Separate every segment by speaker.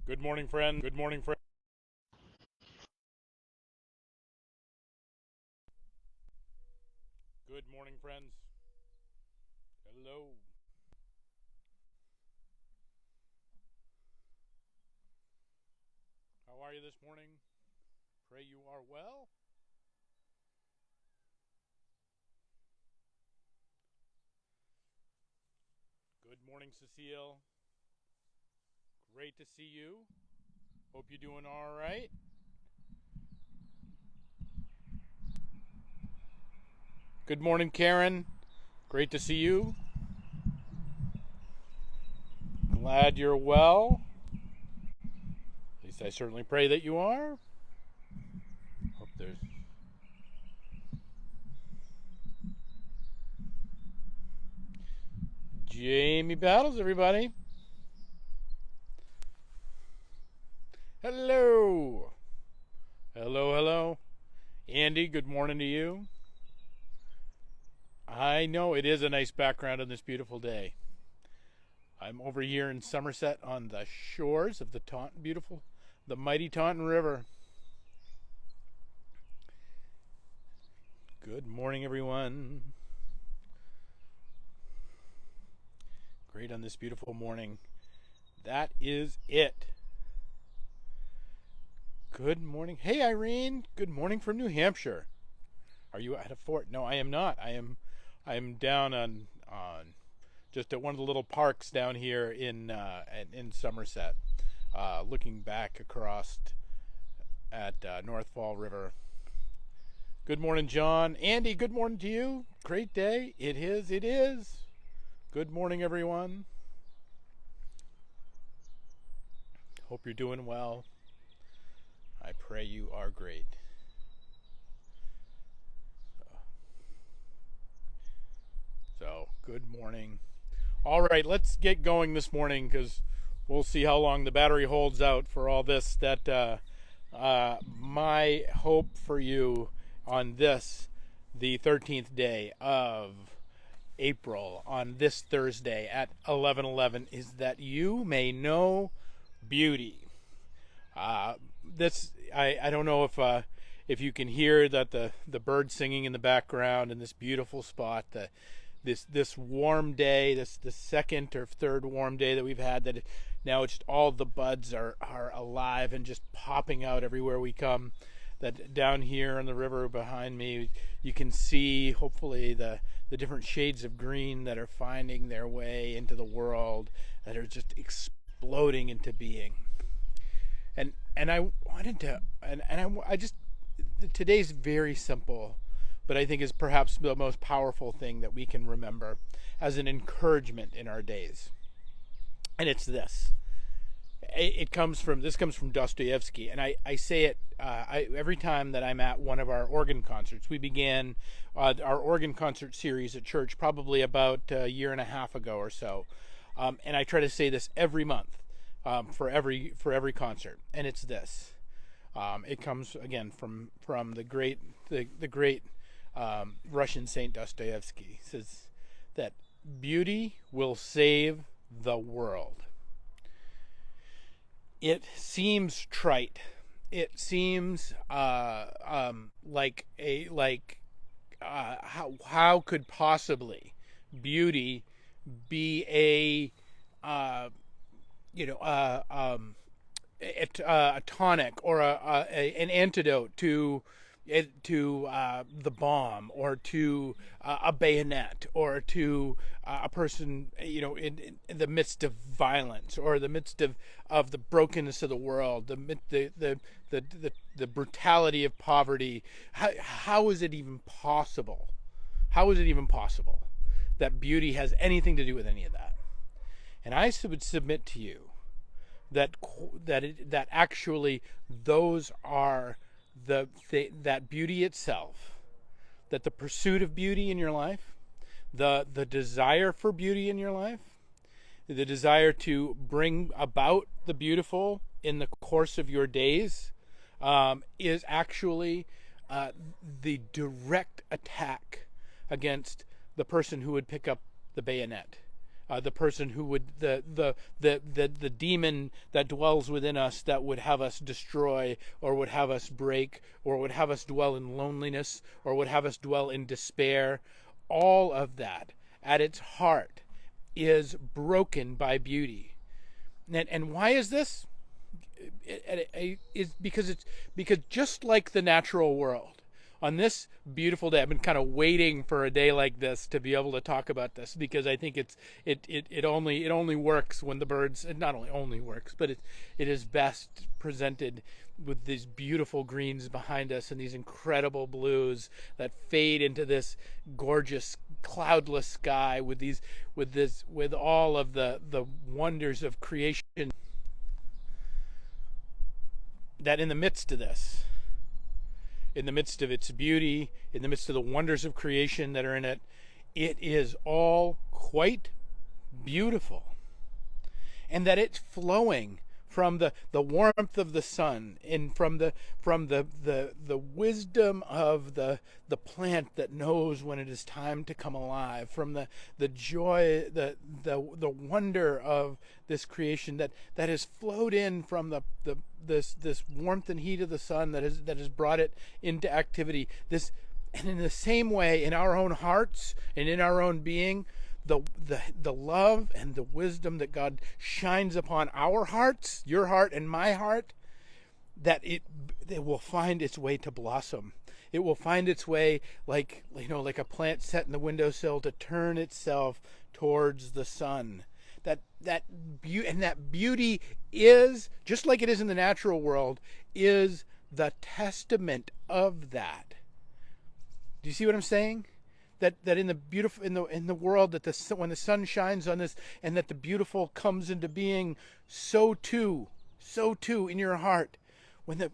Speaker 1: Good morning, friend. Good morning, friend. Good morning, friends. Hello. How are you this morning? Pray you are well. Good morning, Cecile. Great to see you. Hope you're doing all right. Good morning, Karen. Great to see you. Glad you're well. At least I certainly pray that you are. Hope there's Jamie Battles, everybody. Hello. Hello, hello. Andy, good morning to you. I know it is a nice background on this beautiful day. I'm over here in Somerset on the shores of the the mighty Taunton River. Good morning, everyone. Great on this beautiful morning. That is it. Good morning. Hey, Irene. Good morning from New Hampshire. Are you at a fort? No, I am not. I am down on just at one of the little parks down here in Somerset, looking back across at North Fall River. Good morning, John. Andy, good morning to you. Great day. It is. It is. Good morning, everyone. Hope you're doing well. I pray you are great. So, good morning. All right, let's get going this morning because we'll see how long the battery holds out for all this. My hope for you on this, the 13th day of April, on this Thursday at 11:11, is that you may know beauty. I don't know if you can hear that the birds singing in the background in this beautiful spot. This warm day, this the second or third warm day that we've had, that now it's all the buds are alive and just popping out everywhere we come. That down here on the river behind me, you can see hopefully the different shades of green that are finding their way into the world, that are just exploding into being. And I wanted to I just today's very simple, but I think is perhaps the most powerful thing that we can remember as an encouragement in our days. And it's this. This comes from Dostoevsky, and I say it every time that I'm at one of our organ concerts. We began our organ concert series at church probably about a year and a half ago or so, and I try to say this every month for every concert, and it's this. It comes again from the great Russian Saint Dostoevsky. He says that beauty will save the world. It seems trite. It seems how could possibly beauty be a tonic or an antidote to the bomb, or to a bayonet, or to a person, in the midst of violence, or the midst of the brokenness of the world, the brutality of poverty. How is it even possible? How is it even possible that beauty has anything to do with any of that? And I would submit to you that actually those are that beauty itself, that the pursuit of beauty in your life, the desire for beauty in your life, the desire to bring about the beautiful in the course of your days, is actually the direct attack against the person who would pick up the bayonet, the person who would the demon that dwells within us that would have us destroy, or would have us break, or would have us dwell in loneliness, or would have us dwell in despair. All of that at its heart is broken by beauty. And why is this? It's because just like the natural world, on this beautiful day, I've been kind of waiting for a day like this to be able to talk about this, because I think it only works when the birds, it not only works, but it is best presented with these beautiful greens behind us and these incredible blues that fade into this gorgeous cloudless sky with all of the wonders of creation. That in the midst of this, in the midst of its beauty, in the midst of the wonders of creation that are in it, it is all quite beautiful. And that it's flowing from the warmth of the sun, and from the wisdom of the plant that knows when it is time to come alive, from the joy, the wonder of this creation that has flowed in from this warmth and heat of the sun that has brought it into activity. And in the same way, in our own hearts and in our own being, the love and the wisdom that God shines upon our hearts, your heart and my heart, that it will find its way to blossom. It will find its way like a plant set in the windowsill to turn itself towards the sun. That beauty is, just like it is in the natural world, is the testament of that. Do you see what I'm saying? That in the beautiful, in the world, that when the sun shines on this, and that the beautiful comes into being, so too in your heart, when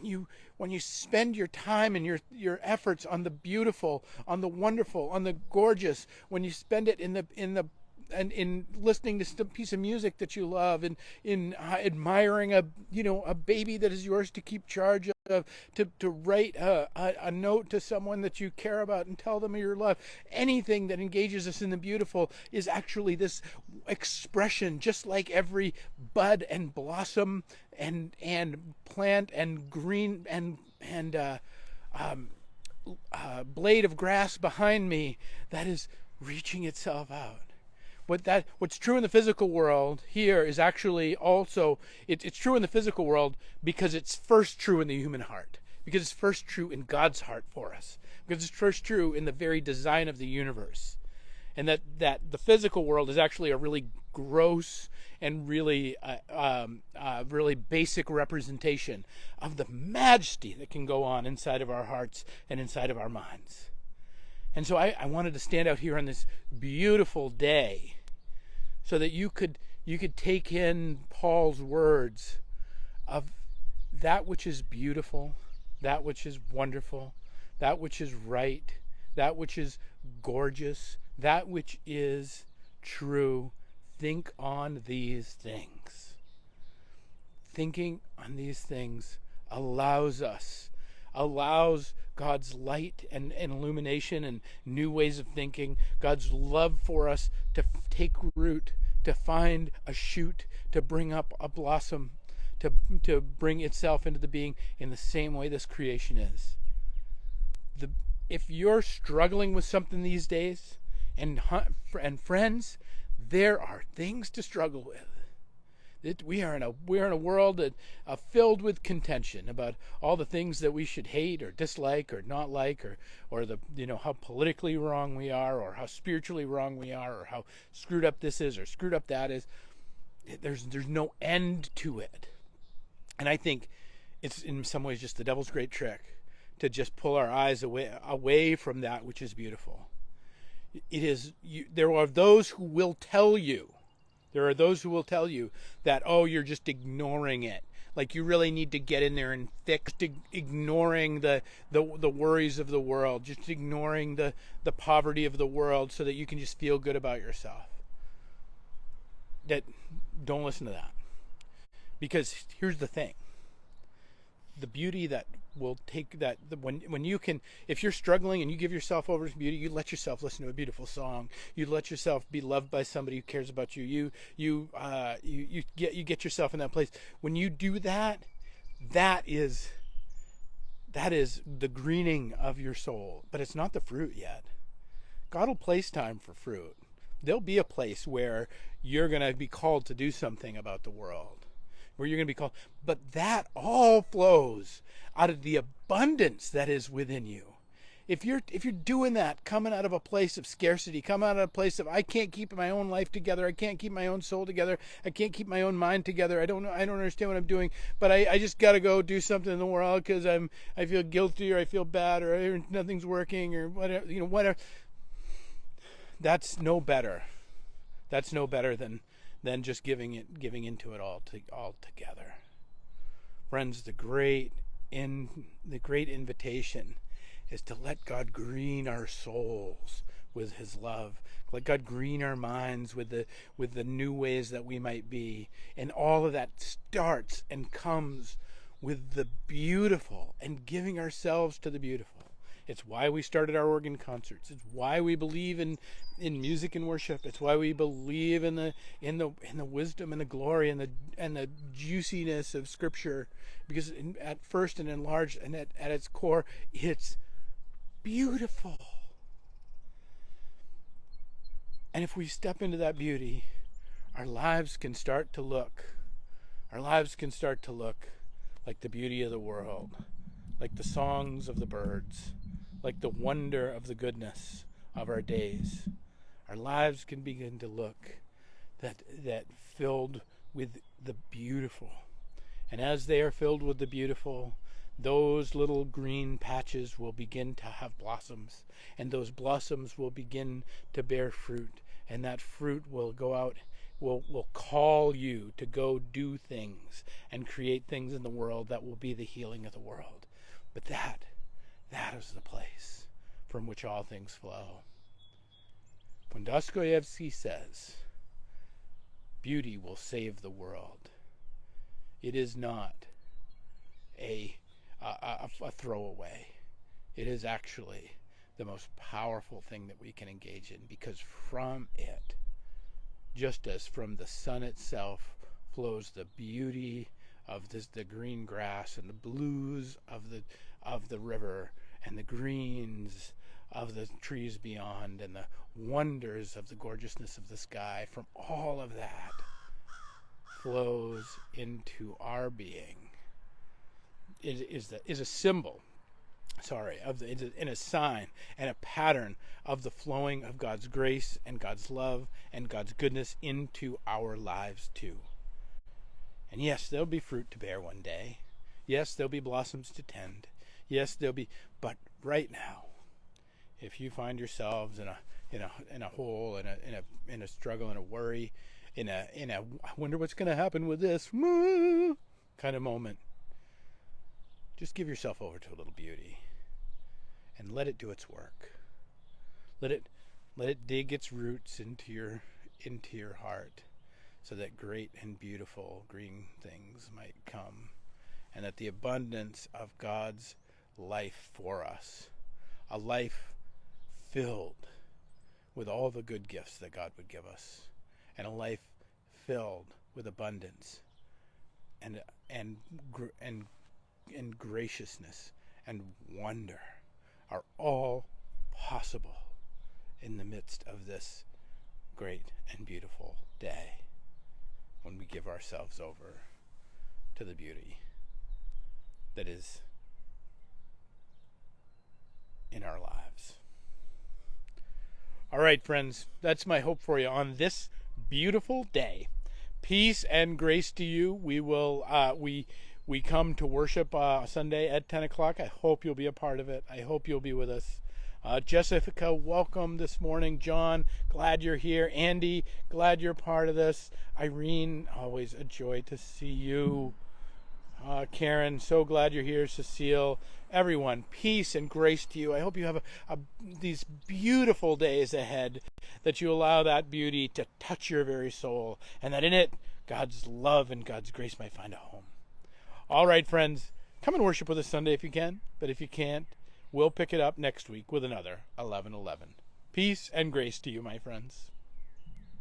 Speaker 1: you spend your time and your efforts on the beautiful, on the wonderful, on the gorgeous, when you spend it in listening to a piece of music that you love, and in admiring a baby that is yours to keep charge of, to write a note to someone that you care about and tell them your love. Anything that engages us in the beautiful is actually this expression, just like every bud and blossom and plant and green and blade of grass behind me that is reaching itself out. What's true in the physical world here is actually also, it's true in the physical world because it's first true in the human heart, because it's first true in God's heart for us, because it's first true in the very design of the universe. And that the physical world is actually a really gross and really basic representation of the majesty that can go on inside of our hearts and inside of our minds. And so I wanted to stand out here on this beautiful day, so that you could take in Paul's words of that which is beautiful, that which is wonderful, that which is right, that which is gorgeous, that which is true. Think on these things. Thinking on these things allows God's light and illumination and new ways of thinking, God's love for us to take root, to find a shoot, to bring up a blossom, to bring itself into the being in the same way this creation is. If you're struggling with something these days, and friends, there are things to struggle with. We're in a world that filled with contention about all the things that we should hate or dislike or not like, or how politically wrong we are, or how spiritually wrong we are, or how screwed up this is or screwed up that is. There's no end to it. And I think it's in some ways just the devil's great trick to just pull our eyes away from that which is beautiful. There are those who will tell you. There are those who will tell you that, oh, you're just ignoring it. Like you really need to get in there and fix, ignoring the worries of the world, just ignoring the poverty of the world so that you can just feel good about yourself. Don't listen to that. Because here's the thing. The beauty that will take that. When you can, if you're struggling and you give yourself over to beauty, you let yourself listen to a beautiful song. You let yourself be loved by somebody who cares about you. You get yourself in that place. When you do that, that is the greening of your soul. But it's not the fruit yet. God will place time for fruit. There'll be a place where you're going to be called to do something about the world, where you're going to be called. But that all flows out of the abundance that is within you. If you're doing that, coming out of a place of scarcity, coming out of a place of I can't keep my own life together, I can't keep my own soul together, I can't keep my own mind together, I don't understand what I'm doing, but I just got to go do something in the world because I feel guilty, or I feel bad, or nothing's working, or whatever, whatever. That's no better. That's no better than just giving into it all together. Friends, the great invitation is to let God green our souls with his love. Let God green our minds with the new ways that we might be. And all of that starts and comes with the beautiful and giving ourselves to the beautiful. It's why we started our organ concerts. It's why we believe in music and worship. It's why we believe in the wisdom and the glory and the juiciness of Scripture. Because at first and in large and at its core, it's beautiful. And if we step into that beauty, our lives can start to look like the beauty of the world, like the songs of the birds, like the wonder of the goodness of our days. Our lives can begin to look that filled with the beautiful. And as they are filled with the beautiful, those little green patches will begin to have blossoms, and those blossoms will begin to bear fruit, and that fruit will go out, will call you to go do things and create things in the world that will be the healing of the world. But that is the place from which all things flow. When Dostoevsky says, beauty will save the world, it is not a throwaway. It is actually the most powerful thing that we can engage in, because from it, just as from the sun itself flows the beauty of the green grass and the blues of the river and the greens of the trees beyond and the wonders of the gorgeousness of the sky, from all of that flows into our being. It is a symbol, and a sign and a pattern of the flowing of God's grace and God's love and God's goodness into our lives too. And yes, there'll be fruit to bear one day. Yes, there'll be blossoms to tend. Yes, but right now, if you find yourselves in a hole, in a struggle, in a worry, in a I wonder what's going to happen with this kind of moment, just give yourself over to a little beauty and let it do its work. Let it dig its roots into your heart, so that great and beautiful green things might come, and that the abundance of God's life for us, a life filled with all the good gifts that God would give us, and a life filled with abundance and graciousness and wonder, are all possible in the midst of this great and beautiful day, when we give ourselves over to the beauty that is in our lives. All right, friends, that's my hope for you on this beautiful day. Peace and grace to you. We will we come to worship Sunday at 10 o'clock. I hope you'll be a part of it. I hope you'll be with us. Jessica, welcome this morning. John, glad you're here. Andy, glad you're part of this. Irene, always a joy to see you. Karen, so glad you're here. Cecile, everyone, peace and grace to you. I hope you have these beautiful days ahead, that you allow that beauty to touch your very soul, and that in it, God's love and God's grace might find a home. All right, friends, come and worship with us Sunday if you can. But if you can't, we'll pick it up next week with another 11:11. Peace and grace to you, my friends.